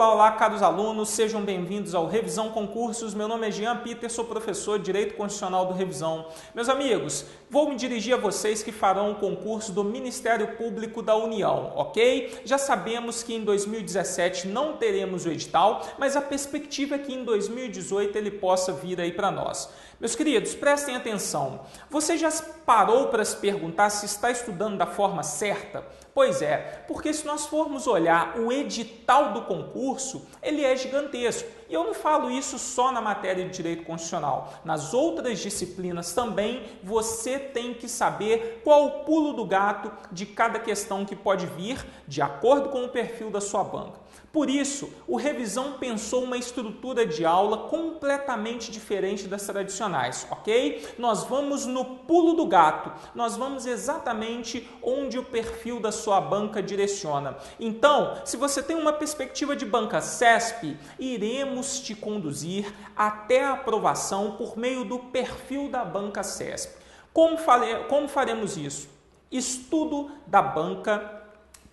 Olá, olá, caros alunos, sejam bem-vindos ao Revisão Concursos. Meu nome é Jean Peter, sou professor de Direito Constitucional do Revisão. Meus amigos, vou me dirigir a vocês que farão o concurso do Ministério Público da União, ok? Já sabemos que em 2017 não teremos o edital, mas a perspectiva é que em 2018 ele possa vir aí para nós. Meus queridos, prestem atenção. Você já parou para se perguntar se está estudando da forma certa? Pois é, porque se nós formos olhar o edital do concurso, ele é gigantesco. E eu não falo isso só na matéria de Direito Constitucional. Nas outras disciplinas também você tem que saber qual o pulo do gato de cada questão que pode vir de acordo com o perfil da sua banca. Por isso, o Revisão pensou uma estrutura de aula completamente diferente das tradicionais, ok? Nós vamos no pulo do gato, nós vamos exatamente onde o perfil da sua banca direciona. Então, se você tem uma perspectiva de banca CESP, iremos te conduzir até a aprovação por meio do perfil da banca CESP. Como faremos isso? Estudo da banca,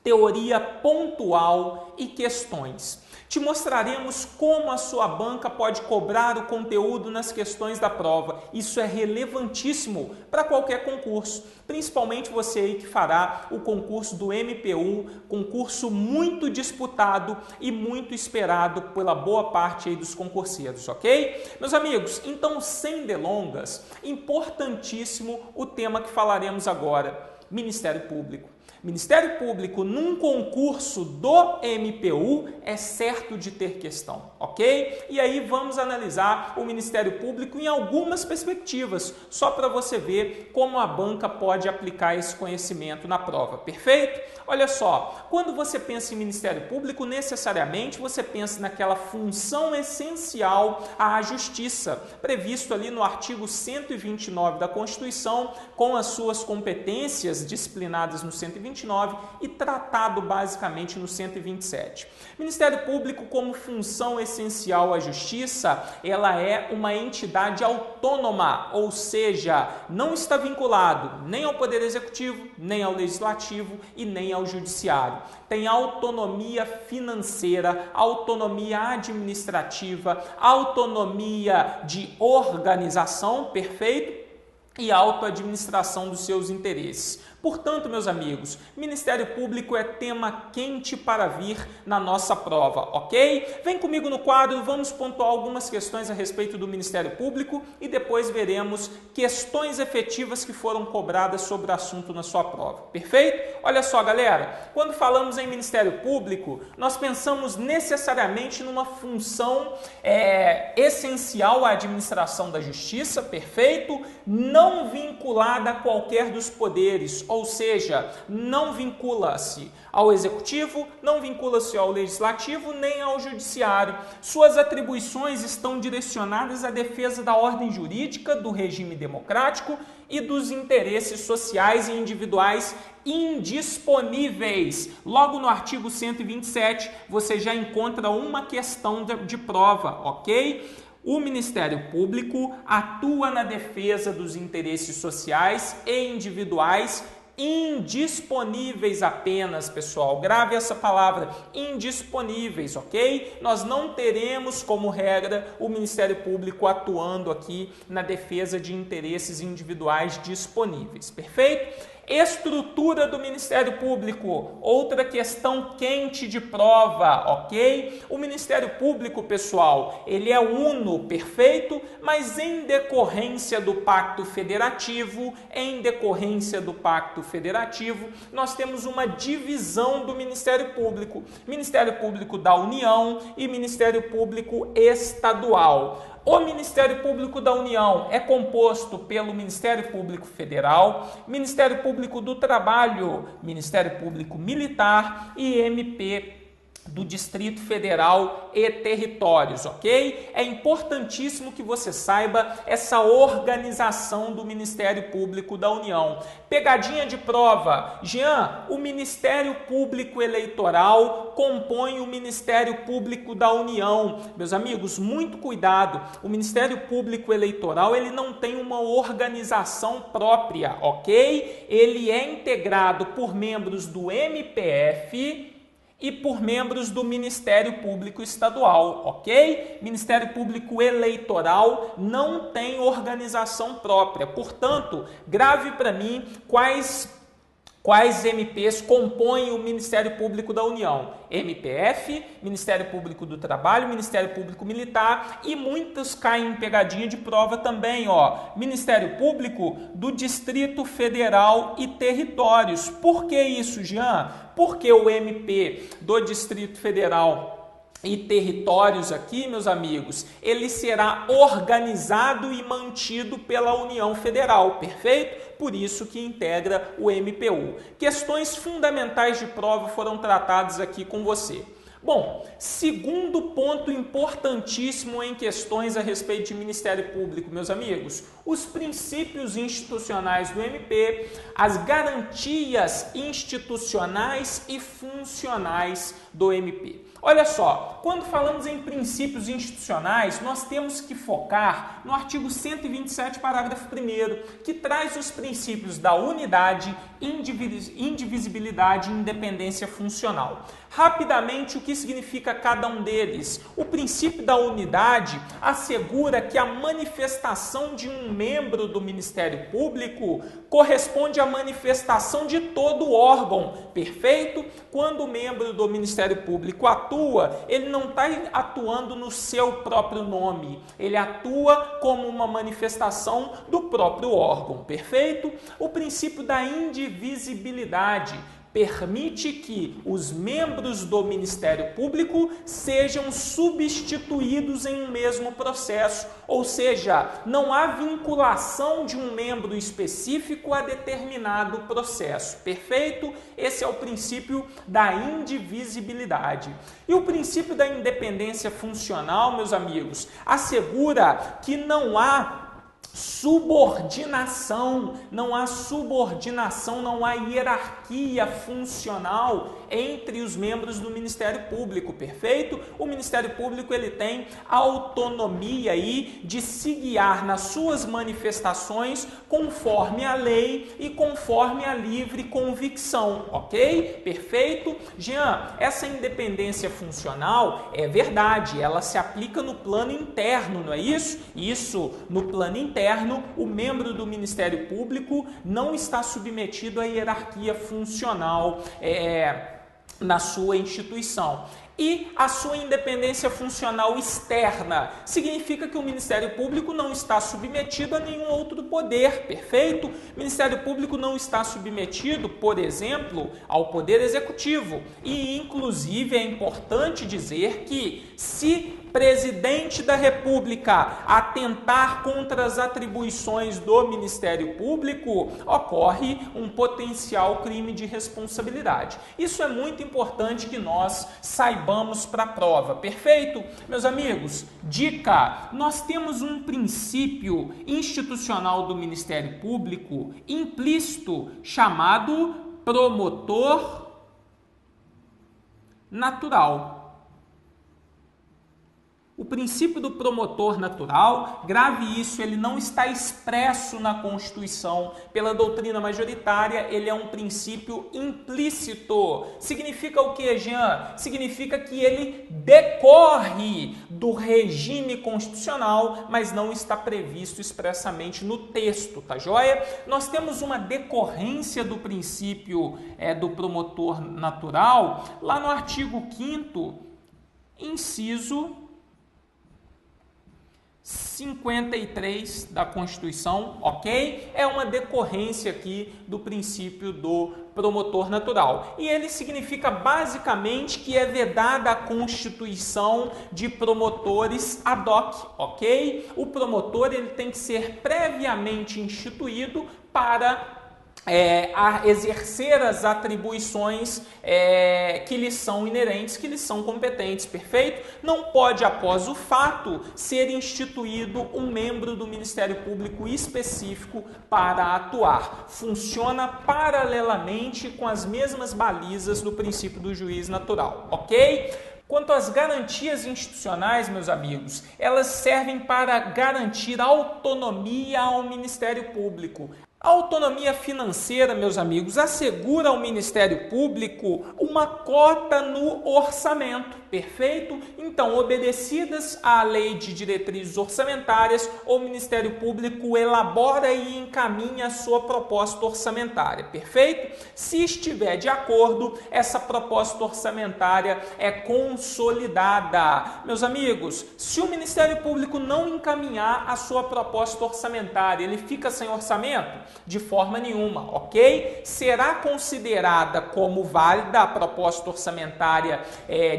teoria pontual e questões. Te mostraremos como a sua banca pode cobrar o conteúdo nas questões da prova. Isso é relevantíssimo para qualquer concurso, principalmente você aí que fará o concurso do MPU, concurso muito disputado e muito esperado pela boa parte aí dos concurseiros, ok? Meus amigos, então sem delongas, importantíssimo o tema que falaremos agora, Ministério Público. Ministério Público num concurso do MPU é certo de ter questão, ok? E aí vamos analisar o Ministério Público em algumas perspectivas, só para você ver como a banca pode aplicar esse conhecimento na prova, perfeito? Olha só, quando você pensa em Ministério Público, necessariamente você pensa naquela função essencial à justiça, previsto ali no artigo 129 da Constituição, com as suas competências disciplinadas no 129 e tratado basicamente no 127. Ministério Público como função essencial à justiça, ela é uma entidade autônoma, ou seja, não está vinculado nem ao Poder Executivo, nem ao Legislativo e nem ao Judiciário. Tem autonomia financeira, autonomia administrativa, autonomia de organização, perfeito? E autoadministração dos seus interesses. Portanto, meus amigos, Ministério Público é tema quente para vir na nossa prova, ok? Vem comigo no quadro, vamos pontuar algumas questões a respeito do Ministério Público e depois veremos questões efetivas que foram cobradas sobre o assunto na sua prova, perfeito? Olha só, galera, quando falamos em Ministério Público, nós pensamos necessariamente numa função essencial à administração da justiça, perfeito? Não vinculada a qualquer dos poderes, ou seja, não vincula-se ao Executivo, não vincula-se ao Legislativo, nem ao Judiciário. Suas atribuições estão direcionadas à defesa da ordem jurídica, do regime democrático e dos interesses sociais e individuais indisponíveis. Logo no artigo 127, você já encontra uma questão de prova, ok? O Ministério Público atua na defesa dos interesses sociais e individuais indisponíveis apenas, pessoal. Grave essa palavra, indisponíveis, ok? Nós não teremos como regra o Ministério Público atuando aqui na defesa de interesses individuais disponíveis, perfeito? Estrutura do Ministério Público, outra questão quente de prova, ok? O Ministério Público, pessoal, ele é uno, perfeito? Mas em decorrência do Pacto Federativo, nós temos uma divisão do Ministério Público. Ministério Público da União e Ministério Público Estadual. O Ministério Público da União é composto pelo Ministério Público Federal, Ministério Público do Trabalho, Ministério Público Militar e MP do Distrito Federal e territórios, ok? É importantíssimo que você saiba essa organização do Ministério Público da União. Pegadinha de prova. Jean, o Ministério Público Eleitoral compõe o Ministério Público da União. Meus amigos, muito cuidado. O Ministério Público Eleitoral, ele não tem uma organização própria, ok? Ele é integrado por membros do MPF e por membros do Ministério Público Estadual, ok? Ministério Público Eleitoral não tem organização própria, portanto, grave para mim quais MPs compõem o Ministério Público da União? MPF, Ministério Público do Trabalho, Ministério Público Militar e muitos caem em pegadinha de prova também, ó. Ministério Público do Distrito Federal e Territórios. Por que isso, Jean? Porque o MP do Distrito Federal e territórios aqui, meus amigos, ele será organizado e mantido pela União Federal, perfeito? Por isso que integra o MPU. Questões fundamentais de prova foram tratadas aqui com você. Bom, segundo ponto importantíssimo em questões a respeito de Ministério Público, meus amigos, os princípios institucionais do MP, as garantias institucionais e funcionais do MP. Olha só, quando falamos em princípios institucionais, nós temos que focar no artigo 127, parágrafo 1º, que traz os princípios da unidade, indivisibilidade e independência funcional. Rapidamente, o que significa cada um deles? O princípio da unidade assegura que a manifestação de um membro do Ministério Público corresponde à manifestação de todo o órgão, perfeito? Quando o membro do Ministério Público atua, ele não está atuando no seu próprio nome, ele atua como uma manifestação do próprio órgão, perfeito? O princípio da indivisibilidade permite que os membros do Ministério Público sejam substituídos em um mesmo processo, ou seja, não há vinculação de um membro específico a determinado processo, perfeito? Esse é o princípio da indivisibilidade. E o princípio da independência funcional, meus amigos, assegura que não há subordinação, não há hierarquia funcional entre os membros do Ministério Público, perfeito? O Ministério Público ele tem autonomia aí de se guiar nas suas manifestações conforme a lei e conforme a livre convicção, ok? Perfeito? Jean, essa independência funcional é verdade, ela se aplica no plano interno, não é isso? Isso, no plano interno, o membro do Ministério Público não está submetido à hierarquia funcional na sua instituição. E a sua independência funcional externa significa que o Ministério Público não está submetido a nenhum outro poder, perfeito? O Ministério Público não está submetido, por exemplo, ao Poder Executivo. E, inclusive, é importante dizer que se presidente da República atentar contra as atribuições do Ministério Público, ocorre um potencial crime de responsabilidade. Isso é muito importante que nós saibamos para a prova, perfeito? Meus amigos, dica, nós temos um princípio institucional do Ministério Público implícito chamado promotor natural. O princípio do promotor natural, grave isso, ele não está expresso na Constituição. Pela doutrina majoritária, ele é um princípio implícito. Significa o que, Jean? Significa que ele decorre do regime constitucional, mas não está previsto expressamente no texto, tá joia? Nós temos uma decorrência do princípio do promotor natural lá no artigo 5º, inciso 53 da Constituição, ok? É uma decorrência aqui do princípio do promotor natural. E ele significa basicamente que é vedada a constituição de promotores ad hoc, ok? O promotor ele tem que ser previamente instituído para a exercer as atribuições que lhes são inerentes, que lhes são competentes, perfeito? Não pode, após o fato, ser instituído um membro do Ministério Público específico para atuar. Funciona paralelamente com as mesmas balizas do princípio do juiz natural, ok? Quanto às garantias institucionais, meus amigos, elas servem para garantir autonomia ao Ministério Público. A autonomia financeira, meus amigos, assegura ao Ministério Público uma cota no orçamento, perfeito? Então, obedecidas à Lei de Diretrizes Orçamentárias, o Ministério Público elabora e encaminha a sua proposta orçamentária, perfeito? Se estiver de acordo, essa proposta orçamentária é consolidada. Meus amigos, se o Ministério Público não encaminhar a sua proposta orçamentária, ele fica sem orçamento? De forma nenhuma, ok? Será considerada como válida a proposta orçamentária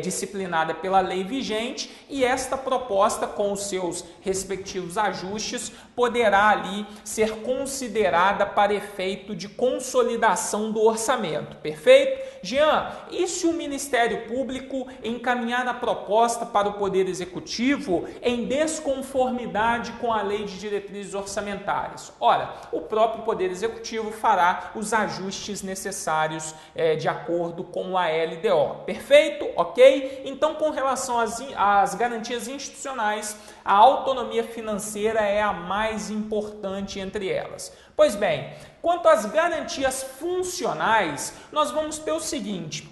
disciplinada pela lei vigente e esta proposta, com os seus respectivos ajustes, poderá ali ser considerada para efeito de consolidação do orçamento, perfeito? Jean, e se o Ministério Público encaminhar a proposta para o Poder Executivo em desconformidade com a Lei de Diretrizes Orçamentárias? Ora, o próprio Poder Executivo fará os ajustes necessários de acordo com a LDO. Perfeito? Ok? Então, com relação às garantias institucionais, a autonomia financeira é a mais importante entre elas. Pois bem, quanto às garantias funcionais, nós vamos ter o seguinte: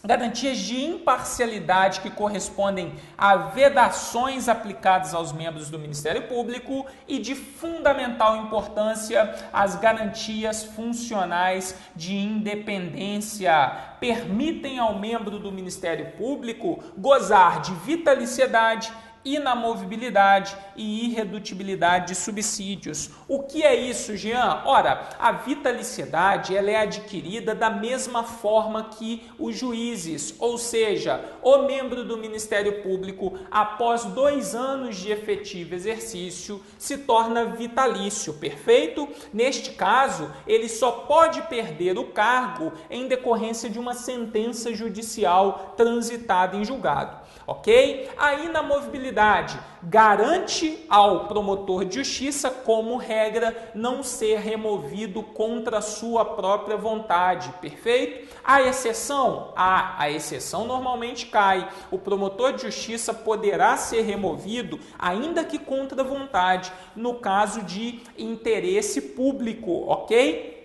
garantias de imparcialidade que correspondem a vedações aplicadas aos membros do Ministério Público e de fundamental importância as garantias funcionais de independência. Permitem ao membro do Ministério Público gozar de vitaliciedade, inamovibilidade e irredutibilidade de subsídios. O que é isso, Jean? Ora, a vitaliciedade ela é adquirida da mesma forma que os juízes, ou seja, o membro do Ministério Público, após 2 anos de efetivo exercício, se torna vitalício, perfeito? Neste caso, ele só pode perder o cargo em decorrência de uma sentença judicial transitada em julgado. Ok? A inamovibilidade garante ao promotor de justiça, como regra, não ser removido contra a sua própria vontade, perfeito? A exceção? A exceção normalmente cai. O promotor de justiça poderá ser removido, ainda que contra a vontade, no caso de interesse público, ok?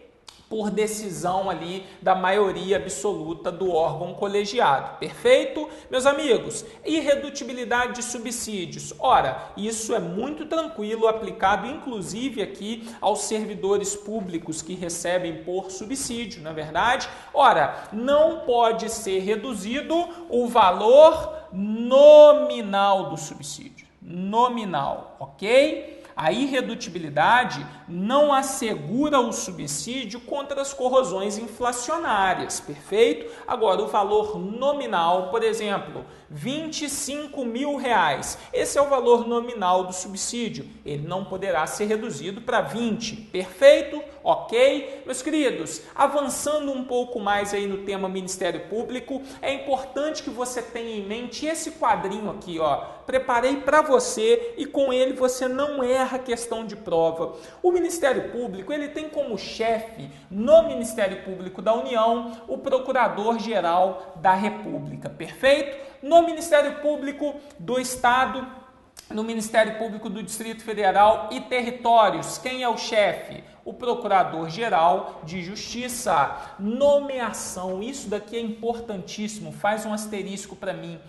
Por decisão ali da maioria absoluta do órgão colegiado. Perfeito? Meus amigos, irredutibilidade de subsídios. Ora, isso é muito tranquilo, aplicado inclusive aqui aos servidores públicos que recebem por subsídio, não é verdade? Ora, não pode ser reduzido o valor nominal do subsídio. Nominal, ok? A irredutibilidade não assegura o subsídio contra as corrosões inflacionárias, perfeito? Agora, o valor nominal, por exemplo, R$25 mil. Esse é o valor nominal do subsídio. Ele não poderá ser reduzido para 20, perfeito? Ok? Meus queridos, avançando um pouco mais aí no tema Ministério Público, é importante que você tenha em mente esse quadrinho aqui, ó. Preparei para você e com ele você não erra a questão de prova. O Ministério Público, ele tem como chefe no Ministério Público da União o Procurador-Geral da República, perfeito? No Ministério Público do Estado, no Ministério Público do Distrito Federal e Territórios, quem é o chefe? O Procurador-Geral de Justiça. Nomeação, isso daqui é importantíssimo, faz um asterisco para mim.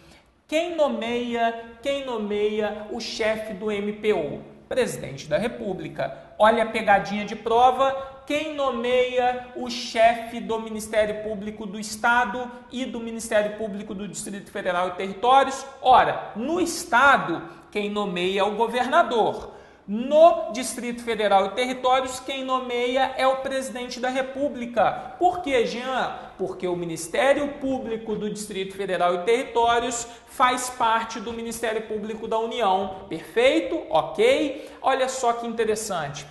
Quem nomeia o chefe do MPU? Presidente da República. Olha a pegadinha de prova. Quem nomeia o chefe do Ministério Público do Estado e do Ministério Público do Distrito Federal e Territórios? Ora, no Estado, quem nomeia é o governador. No Distrito Federal e Territórios, quem nomeia é o Presidente da República. Por quê, Jean? Porque o Ministério Público do Distrito Federal e Territórios faz parte do Ministério Público da União. Perfeito? Ok? Olha só que interessante.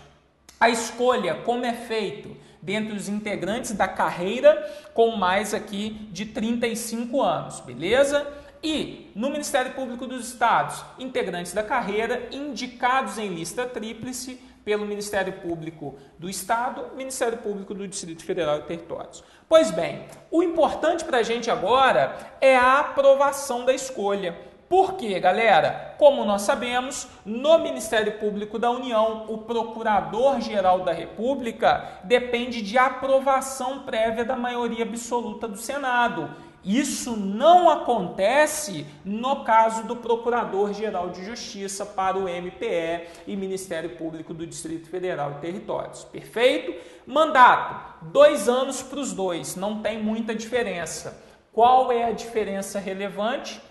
A escolha, como é feito dentre os integrantes da carreira com mais aqui de 35 anos, beleza? E no Ministério Público dos Estados, integrantes da carreira indicados em lista tríplice pelo Ministério Público do Estado, Ministério Público do Distrito Federal e Territórios. Pois bem, o importante para a gente agora é a aprovação da escolha. Por quê, galera? Como nós sabemos, no Ministério Público da União, o Procurador-Geral da República depende de aprovação prévia da maioria absoluta do Senado. Isso não acontece no caso do Procurador-Geral de Justiça para o MPE e Ministério Público do Distrito Federal e Territórios. Perfeito? Mandato, 2 anos para os dois, não tem muita diferença. Qual é a diferença relevante?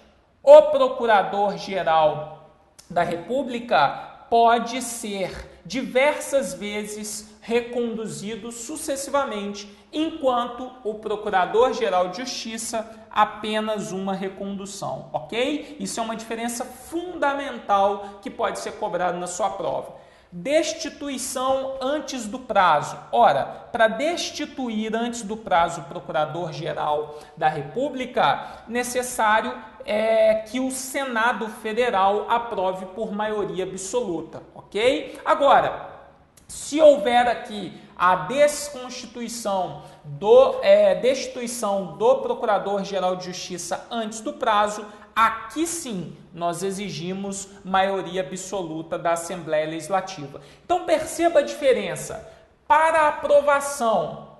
O Procurador-Geral da República pode ser diversas vezes reconduzido sucessivamente, enquanto o Procurador-Geral de Justiça apenas uma recondução, ok? Isso é uma diferença fundamental que pode ser cobrada na sua prova. Destituição antes do prazo. Ora, para destituir antes do prazo o Procurador-Geral da República, necessário é que o Senado Federal aprove por maioria absoluta, ok? Agora, se houver aqui a destituição do Procurador-Geral de Justiça antes do prazo, aqui sim nós exigimos maioria absoluta da Assembleia Legislativa. Então perceba a diferença. Para aprovação,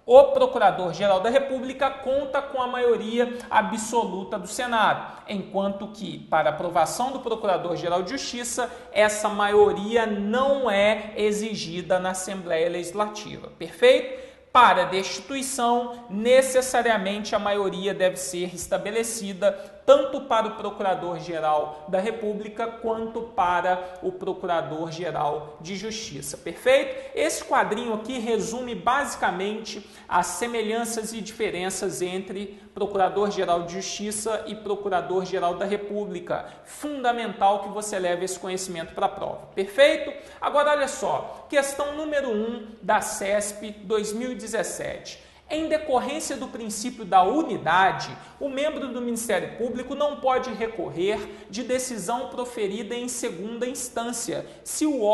o Procurador-Geral da República conta com a maioria absoluta do Senado, enquanto que, para aprovação do Procurador-Geral de Justiça, essa maioria não é exigida na Assembleia Legislativa. Perfeito? Para destituição, necessariamente a maioria deve ser estabelecida tanto para o Procurador-Geral da República quanto para o Procurador-Geral de Justiça. Perfeito? Esse quadrinho aqui resume basicamente as semelhanças e diferenças entre Procurador-Geral de Justiça e Procurador-Geral da República. Fundamental que você leve esse conhecimento para a prova. Perfeito? Agora, olha só, questão número 1 da CESP 2017. Em decorrência do princípio da unidade, o membro do Ministério Público não pode recorrer de decisão proferida em segunda instância, se o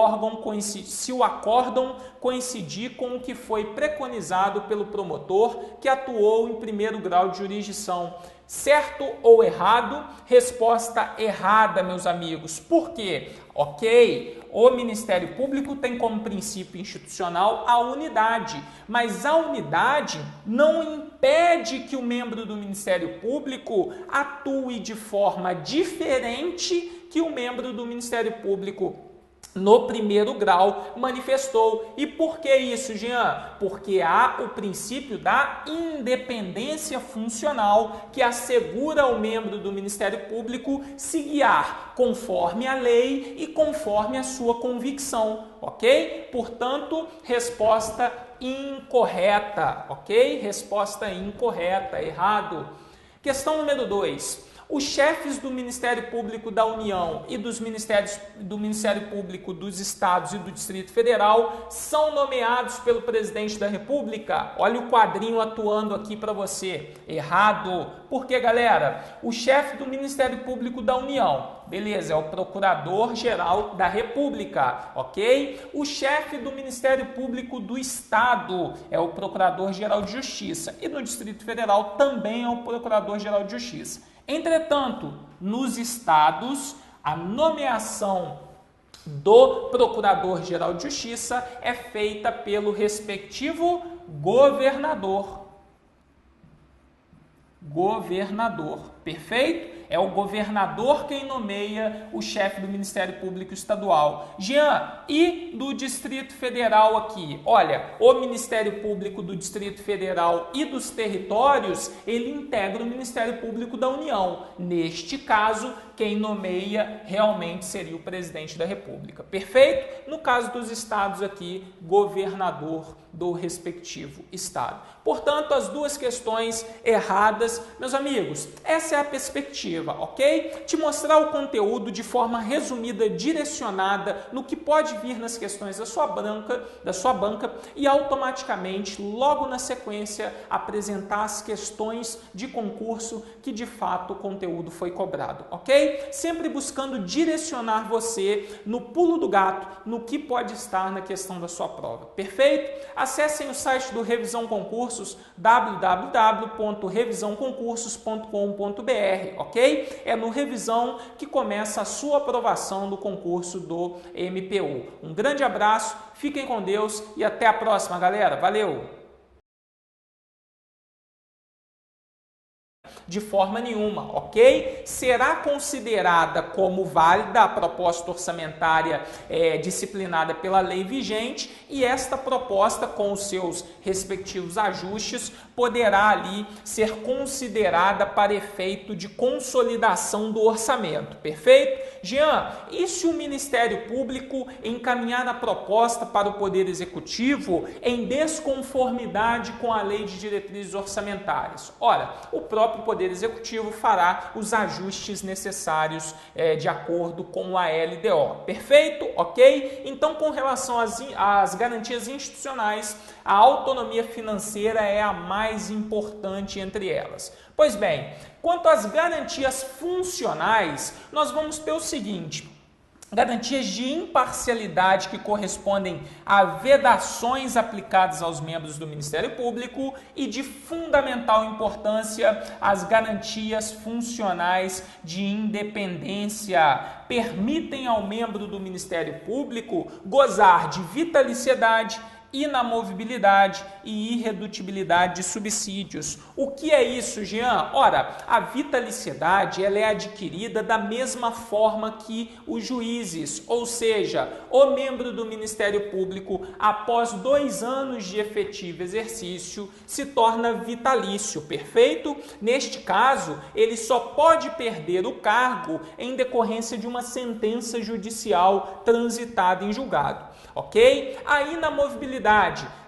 acórdão coincidir com o que foi preconizado pelo promotor que atuou em primeiro grau de jurisdição. Certo ou errado? Resposta errada, meus amigos. Por quê? Ok, o Ministério Público tem como princípio institucional a unidade, mas a unidade não impede que o membro do Ministério Público atue de forma diferente que o membro do Ministério Público no primeiro grau manifestou. E por que isso, Jean? Porque há o princípio da independência funcional que assegura ao membro do Ministério Público se guiar conforme a lei e conforme a sua convicção, ok? Portanto, resposta incorreta, ok? Resposta incorreta, errado. Questão número 2. Os chefes do Ministério Público da União e do Ministério Público dos Estados e do Distrito Federal são nomeados pelo Presidente da República. Olha o quadrinho atuando aqui para você. Errado. Por quê, galera? O chefe do Ministério Público da União, beleza, é o Procurador-Geral da República, ok? O chefe do Ministério Público do Estado é o Procurador-Geral de Justiça e no Distrito Federal também é o Procurador-Geral de Justiça. Entretanto, nos estados, a nomeação do Procurador-Geral de Justiça é feita pelo respectivo governador. Perfeito? É o governador quem nomeia o chefe do Ministério Público Estadual. Jean, e do Distrito Federal aqui? Olha, o Ministério Público do Distrito Federal e dos Territórios, ele integra o Ministério Público da União. Neste caso, quem nomeia realmente seria o Presidente da República. Perfeito? No caso dos estados aqui, governador do respectivo estado. Portanto, as duas questões erradas. Meus amigos, essa é a perspectiva, ok? Te mostrar o conteúdo de forma resumida, direcionada no que pode vir nas questões da sua banca e automaticamente, logo na sequência, apresentar as questões de concurso que de fato o conteúdo foi cobrado, ok? Sempre buscando direcionar você no pulo do gato, no que pode estar na questão da sua prova. Perfeito? Acessem o site do Revisão Concursos, www.revisãoconcursos.com.br ok? É no Revisão que começa a sua aprovação do concurso do MPU. Um grande abraço, fiquem com Deus e até a próxima, galera. Valeu! De forma nenhuma, ok? Será considerada como válida a proposta orçamentária disciplinada pela lei vigente e esta proposta, com os seus respectivos ajustes, poderá ali ser considerada para efeito de consolidação do orçamento, perfeito? Jean, e se o Ministério Público encaminhar a proposta para o Poder Executivo em desconformidade com a Lei de Diretrizes Orçamentárias? Ora, o próprio Poder Executivo fará os ajustes necessários de acordo com a LDO. Perfeito? Ok? Então, com relação às garantias institucionais, a autonomia financeira é a mais importante entre elas. Pois bem, quanto às garantias funcionais, nós vamos ter o seguinte: garantias de imparcialidade que correspondem a vedações aplicadas aos membros do Ministério Público e de fundamental importância as garantias funcionais de independência. Permitem ao membro do Ministério Público gozar de vitaliciedade, inamovibilidade e irredutibilidade de subsídios. O que é isso, Jean? Ora, a vitaliciedade ela é adquirida da mesma forma que os juízes, ou seja, o membro do Ministério Público, após 2 anos de efetivo exercício, se torna vitalício, perfeito? Neste caso, ele só pode perder o cargo em decorrência de uma sentença judicial transitada em julgado. Ok? A inamovibilidade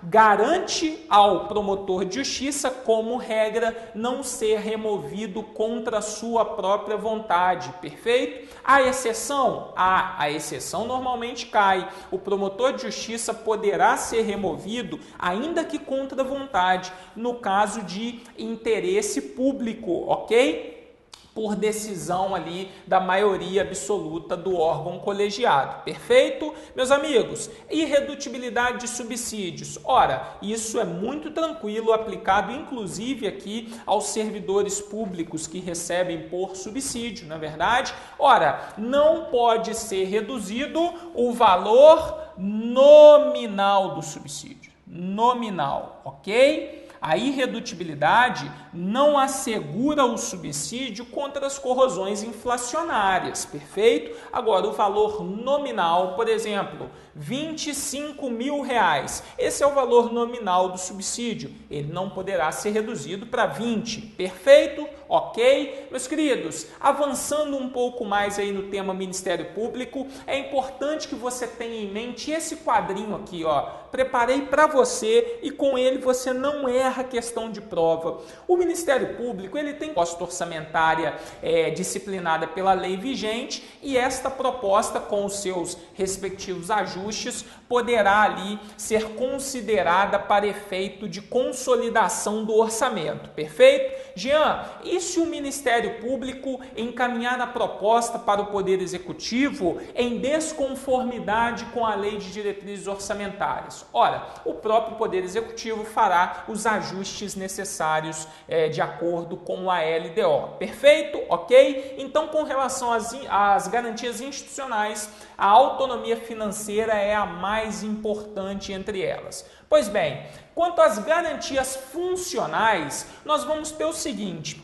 garante ao promotor de justiça, como regra, não ser removido contra a sua própria vontade, perfeito? A exceção? A exceção normalmente cai. O promotor de justiça poderá ser removido, ainda que contra a vontade, no caso de interesse público, ok? Por decisão ali da maioria absoluta do órgão colegiado. Perfeito? Meus amigos, irredutibilidade de subsídios. Ora, isso é muito tranquilo, aplicado inclusive aqui aos servidores públicos que recebem por subsídio, não é verdade? Ora, não pode ser reduzido o valor nominal do subsídio. Nominal, ok? A irredutibilidade não assegura o subsídio contra as corrosões inflacionárias, perfeito? Agora, o valor nominal, por exemplo, R$25.000, esse é o valor nominal do subsídio, ele não poderá ser reduzido para 20, perfeito? Ok? Meus queridos, avançando um pouco mais aí no tema Ministério Público, é importante que você tenha em mente esse quadrinho aqui, ó. Preparei para você e com ele você não erra a questão de prova. O Ministério Público, ele tem proposta orçamentária disciplinada pela lei vigente e esta proposta, com os seus respectivos ajustes, poderá ali ser considerada para efeito de consolidação do orçamento, perfeito? Jean, e se o Ministério Público encaminhar a proposta para o Poder Executivo em desconformidade com a Lei de Diretrizes Orçamentárias? Ora, o próprio Poder Executivo fará os ajustes necessários de acordo com a LDO. Perfeito? Ok? Então, com relação às garantias institucionais, a autonomia financeira é a mais importante entre elas. Pois bem, quanto às garantias funcionais, nós vamos ter o seguinte: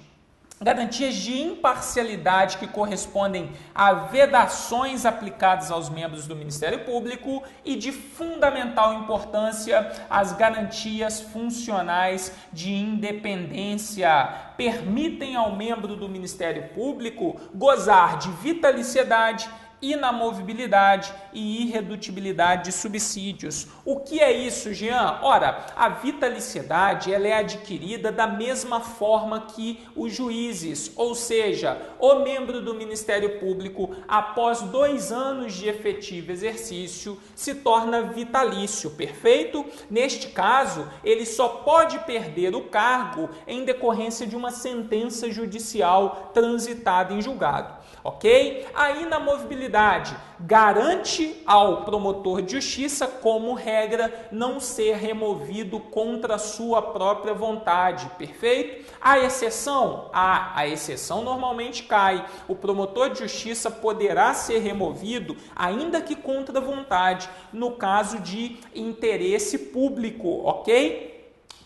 garantias de imparcialidade que correspondem a vedações aplicadas aos membros do Ministério Público e de fundamental importância as garantias funcionais de independência. Permitem ao membro do Ministério Público gozar de vitaliciedade, inamovibilidade e irredutibilidade de subsídios. O que é isso, Jean? Ora, a vitaliciedade ela é adquirida da mesma forma que os juízes, ou seja, o membro do Ministério Público, após 2 anos de efetivo exercício, se torna vitalício, perfeito? Neste caso, ele só pode perder o cargo em decorrência de uma sentença judicial transitada em julgado, ok? A inamovibilidade redutibilidade garante ao promotor de justiça, como regra, não ser removido contra a sua própria vontade, perfeito? A exceção? A exceção normalmente cai. O promotor de justiça poderá ser removido, ainda que contra a vontade, no caso de interesse público, ok?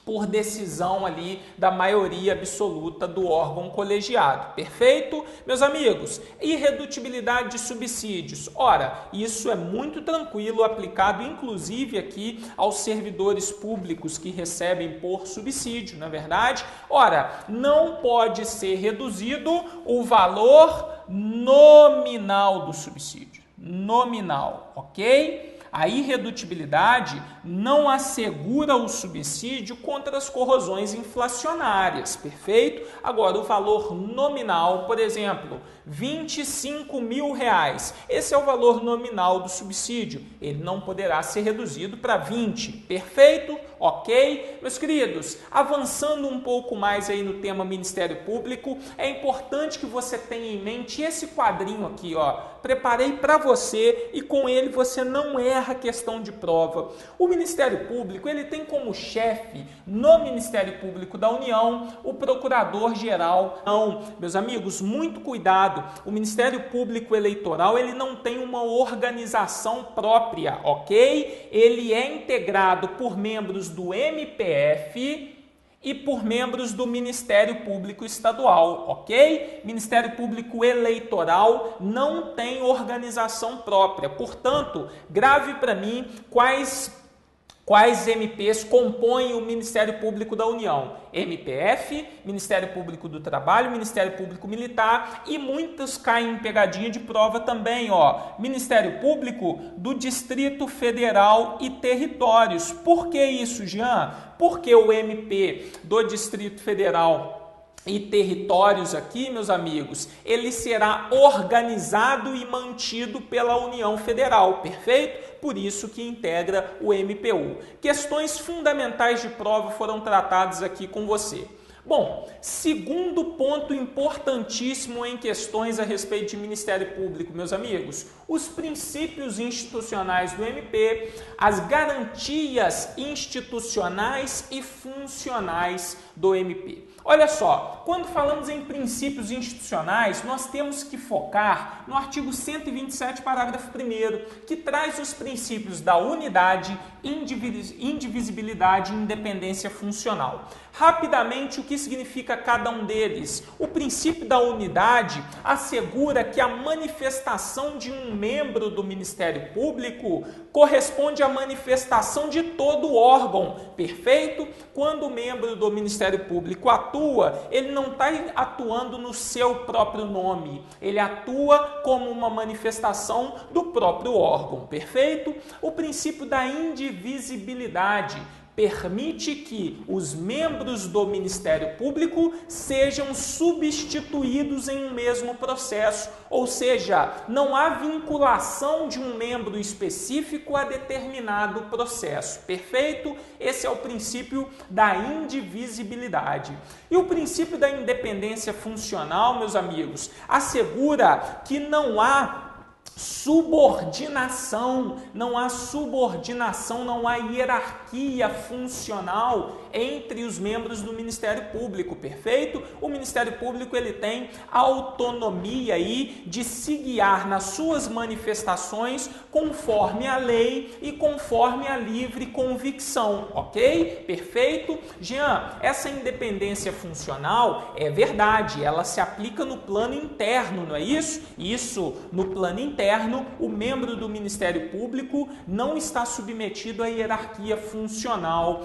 Por decisão ali da maioria absoluta do órgão colegiado. Perfeito? Meus amigos, irredutibilidade de subsídios. Ora, isso é muito tranquilo, aplicado inclusive aqui aos servidores públicos que recebem por subsídio, não é verdade? Ora, não pode ser reduzido o valor nominal do subsídio. Nominal, ok? A irredutibilidade não assegura o subsídio contra as corrosões inflacionárias, perfeito? Agora, o valor nominal, por exemplo, R$25.000, esse é o valor nominal do subsídio, ele não poderá ser reduzido para 20, perfeito? Ok? Meus queridos, avançando um pouco mais aí no tema Ministério Público, é importante que você tenha em mente esse quadrinho aqui, ó. Preparei para você e com ele você não erra a questão de prova. O Ministério Público, ele tem como chefe no Ministério Público da União o Procurador-Geral. Não, meus amigos, muito cuidado. O Ministério Público Eleitoral, ele não tem uma organização própria, ok? Ele é integrado por membros do MPF e por membros do Ministério Público Estadual, ok? Ministério Público Eleitoral não tem organização própria. Portanto, grave para mim quais MPs compõem o Ministério Público da União? MPF, Ministério Público do Trabalho, Ministério Público Militar e muitos caem em pegadinha de prova também, ó. Ministério Público do Distrito Federal e Territórios. Por que isso, Jean? Porque o MP do Distrito Federal e territórios aqui, meus amigos, ele será organizado e mantido pela União Federal, perfeito? Por isso que integra o MPU. Questões fundamentais de prova foram tratadas aqui com você. Bom, segundo ponto importantíssimo em questões a respeito de Ministério Público, meus amigos, os princípios institucionais do MP, as garantias institucionais e funcionais do MP. Olha só, quando falamos em princípios institucionais, nós temos que focar no artigo 127, parágrafo 1º, que traz os princípios da unidade, indivisibilidade e independência funcional. Rapidamente, o que significa cada um deles? O princípio da unidade assegura que a manifestação de um membro do Ministério Público corresponde à manifestação de todo o órgão, perfeito? Quando o membro do Ministério Público atua, ele não está atuando no seu próprio nome, ele atua como uma manifestação do próprio órgão, perfeito? O princípio da indivisibilidade permite que os membros do Ministério Público sejam substituídos em um mesmo processo, ou seja, não há vinculação de um membro específico a determinado processo, perfeito? Esse é o princípio da indivisibilidade. E o princípio da independência funcional, meus amigos, assegura que não há subordinação, não há hierarquia funcional entre os membros do Ministério Público, perfeito? O Ministério Público ele tem autonomia aí de se guiar nas suas manifestações conforme a lei e conforme a livre convicção, ok? Perfeito? Jean, essa independência funcional é verdade, ela se aplica no plano interno, não é isso? Isso, no plano interno, o membro do Ministério Público não está submetido à hierarquia funcional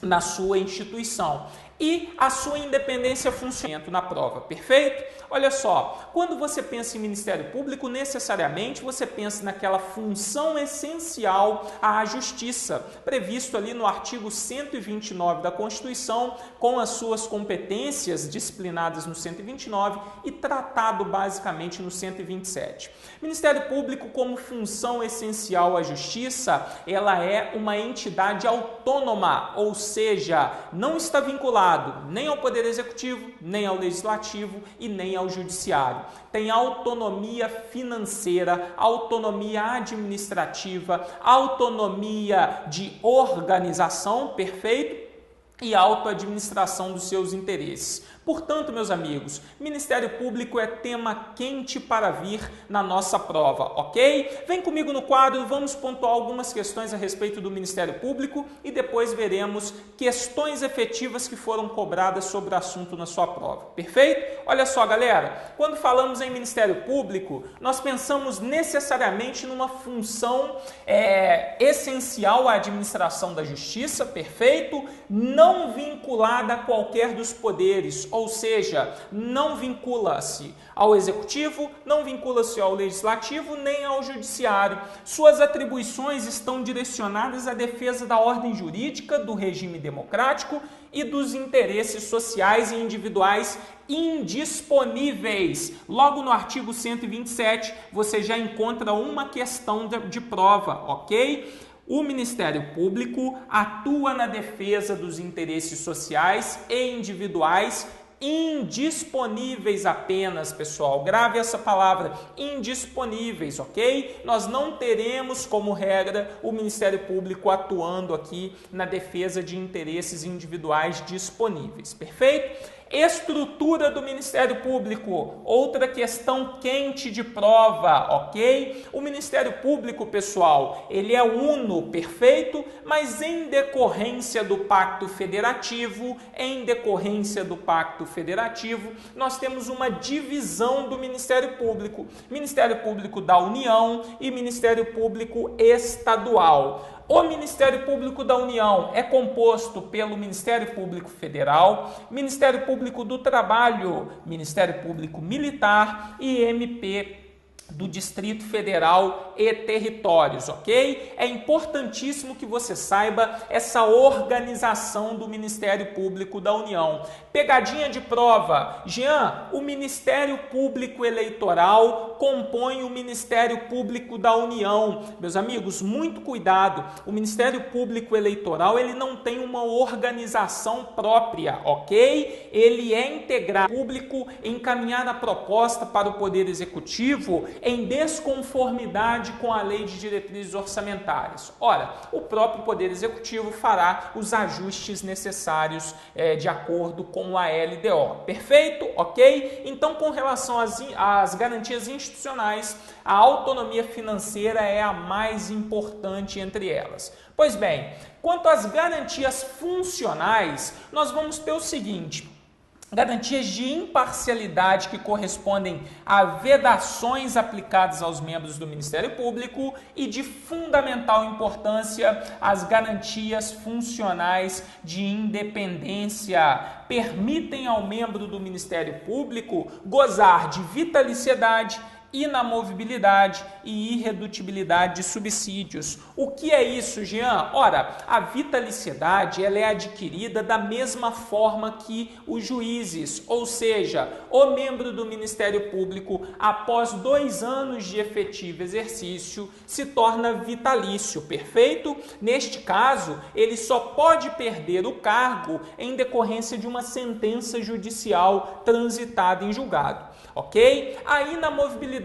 na sua instituição. E a sua independência funcionamento na prova, perfeito? Olha só, quando você pensa em Ministério Público, necessariamente você pensa naquela função essencial à justiça, previsto ali no artigo 129 da Constituição, com as suas competências disciplinadas no 129 e tratado basicamente no 127. Ministério Público, como função essencial à justiça, ela é uma entidade autônoma, ou seja, não está vinculado nem ao Poder Executivo, nem ao Legislativo e nem ao Judiciário. Tem autonomia financeira, autonomia administrativa, autonomia de organização, perfeito? E autoadministração dos seus interesses. Portanto, meus amigos, Ministério Público é tema quente para vir na nossa prova, ok? Vem comigo no quadro, vamos pontuar algumas questões a respeito do Ministério Público e depois veremos questões efetivas que foram cobradas sobre o assunto na sua prova, perfeito? Olha só, galera, quando falamos em Ministério Público, nós pensamos necessariamente numa função essencial à administração da justiça, perfeito? Não vinculada a qualquer dos poderes, ou seja, não vincula-se ao Executivo, não vincula-se ao Legislativo, nem ao Judiciário. Suas atribuições estão direcionadas à defesa da ordem jurídica, do regime democrático e dos interesses sociais e individuais indisponíveis. Logo no artigo 127, você já encontra uma questão de prova, ok? O Ministério Público atua na defesa dos interesses sociais e individuais indisponíveis apenas, pessoal. Grave essa palavra, indisponíveis, ok? Nós não teremos como regra o Ministério Público atuando aqui na defesa de interesses individuais disponíveis, perfeito? Estrutura do Ministério Público, outra questão quente de prova, ok? O Ministério Público, pessoal, ele é uno, perfeito? Mas em decorrência do Pacto Federativo, nós temos uma divisão do Ministério Público. Ministério Público da União e Ministério Público Estadual. O Ministério Público da União é composto pelo Ministério Público Federal, Ministério Público do Trabalho, Ministério Público Militar e MP do Distrito Federal e territórios, ok? É importantíssimo que você saiba essa organização do Ministério Público da União. Pegadinha de prova. Jean, o Ministério Público Eleitoral compõe o Ministério Público da União. Meus amigos, muito cuidado. O Ministério Público Eleitoral, ele não tem uma organização própria, ok? Ele é integrado público encaminhar a proposta para o Poder Executivo em desconformidade com a Lei de Diretrizes Orçamentárias. Ora, o próprio Poder Executivo fará os ajustes necessários de acordo com a LDO. Perfeito? Ok? Então, com relação às garantias institucionais, a autonomia financeira é a mais importante entre elas. Pois bem, quanto às garantias funcionais, nós vamos ter o seguinte: garantias de imparcialidade que correspondem a vedações aplicadas aos membros do Ministério Público e de fundamental importância as garantias funcionais de independência. Permitem ao membro do Ministério Público gozar de vitaliciedade, inamovibilidade e irredutibilidade de subsídios. O que é isso, Jean? Ora, a vitaliciedade ela é adquirida da mesma forma que os juízes, ou seja, o membro do Ministério Público, após 2 anos de efetivo exercício, se torna vitalício, perfeito? Neste caso, ele só pode perder o cargo em decorrência de uma sentença judicial transitada em julgado. Ok? A inamovibilidade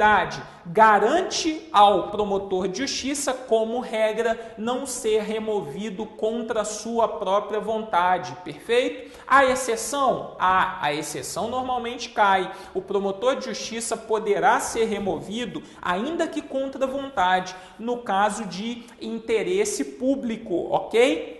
garante ao promotor de justiça, como regra, não ser removido contra a sua própria vontade, perfeito? A exceção? A exceção normalmente cai. O promotor de justiça poderá ser removido, ainda que contra a vontade, no caso de interesse público, ok?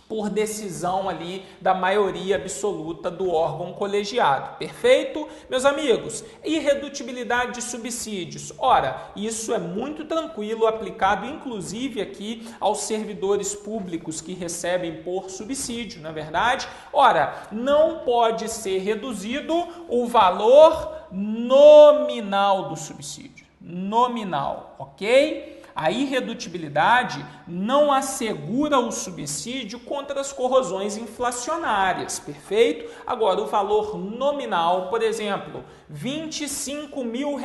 Por decisão ali da maioria absoluta do órgão colegiado. Perfeito? Meus amigos, irredutibilidade de subsídios. Ora, isso é muito tranquilo, aplicado inclusive aqui aos servidores públicos que recebem por subsídio, não é verdade? Ora, não pode ser reduzido o valor nominal do subsídio. Nominal, ok? A irredutibilidade não assegura o subsídio contra as corrosões inflacionárias, perfeito? Agora, o valor nominal, por exemplo, R$25 mil,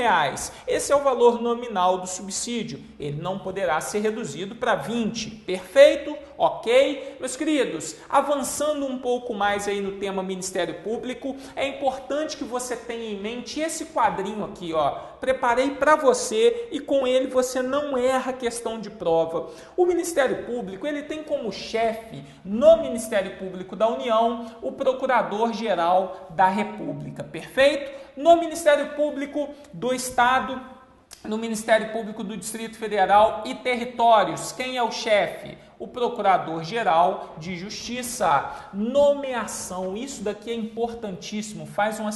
esse é o valor nominal do subsídio, ele não poderá ser reduzido para 20, perfeito? ok? Meus queridos, avançando um pouco mais aí no tema Ministério Público, é importante que você tenha em mente esse quadrinho aqui, ó. Preparei para você e com ele você não erra a questão de prova. O Ministério Público, ele tem como chefe no Ministério Público da União o Procurador-Geral da República, perfeito? No Ministério Público do Estado, no Ministério Público do Distrito Federal e Territórios, quem é o chefe? O Procurador-Geral de Justiça. Nomeação, isso daqui é importantíssimo, faz uma